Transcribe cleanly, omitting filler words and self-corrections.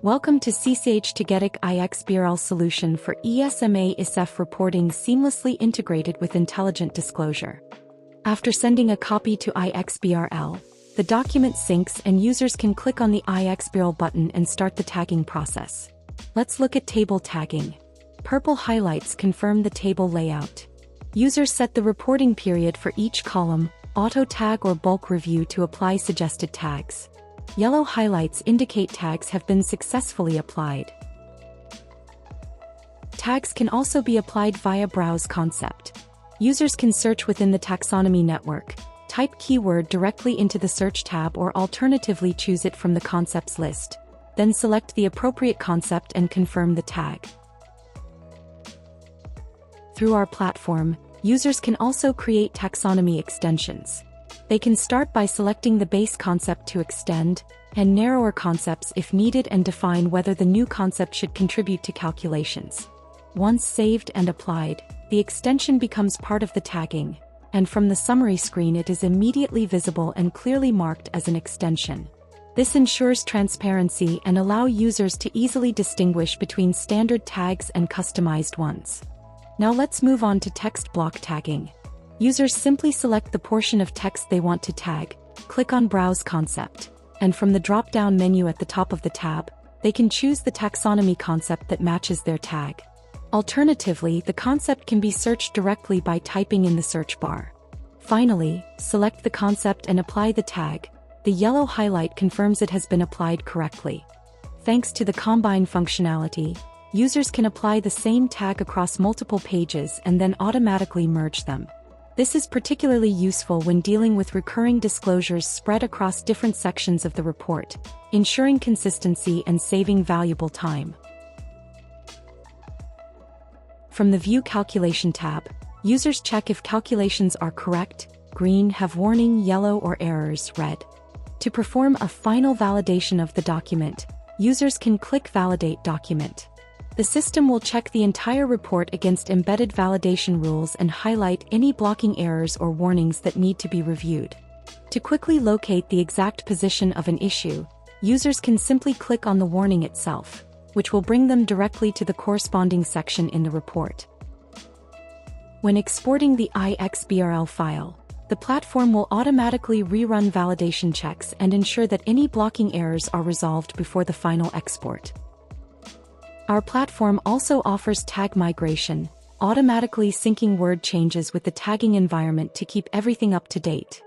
Welcome to CCH Tagetik iXBRL solution for ESMA ESEF reporting seamlessly integrated with intelligent disclosure. After sending a copy to iXBRL, the document syncs and users can click on the iXBRL button and start the tagging process. Let's look at table tagging. Purple highlights confirm the table layout. Users set the reporting period for each column, auto tag or bulk review to apply suggested tags. Yellow highlights indicate tags have been successfully applied. Tags can also be applied via browse concept. Users can search within the taxonomy network, type keyword directly into the search tab or alternatively choose it from the concepts list. Then select the appropriate concept and confirm the tag. Through our platform, users can also create taxonomy extensions. They can start by selecting the base concept to extend, and narrower concepts if needed and define whether the new concept should contribute to calculations. Once saved and applied, the extension becomes part of the tagging, and from the summary screen it is immediately visible and clearly marked as an extension. This ensures transparency and allows users to easily distinguish between standard tags and customized ones. Now let's move on to text block tagging. Users simply select the portion of text they want to tag, click on Browse Concept, and from the drop-down menu at the top of the tab, they can choose the taxonomy concept that matches their tag. Alternatively, the concept can be searched directly by typing in the search bar. Finally, select the concept and apply the tag. The yellow highlight confirms it has been applied correctly. Thanks to the combine functionality, users can apply the same tag across multiple pages and then automatically merge them. This is particularly useful when dealing with recurring disclosures spread across different sections of the report, ensuring consistency and saving valuable time. From the View Calculation tab, users check if calculations are correct, green have warning, yellow or errors, red. To perform a final validation of the document, users can click Validate Document. The system will check the entire report against embedded validation rules and highlight any blocking errors or warnings that need to be reviewed. To quickly locate the exact position of an issue, users can simply click on the warning itself, which will bring them directly to the corresponding section in the report. When exporting the iXBRL file, the platform will automatically rerun validation checks and ensure that any blocking errors are resolved before the final export. Our platform also offers tag migration, automatically syncing word changes with the tagging environment to keep everything up to date.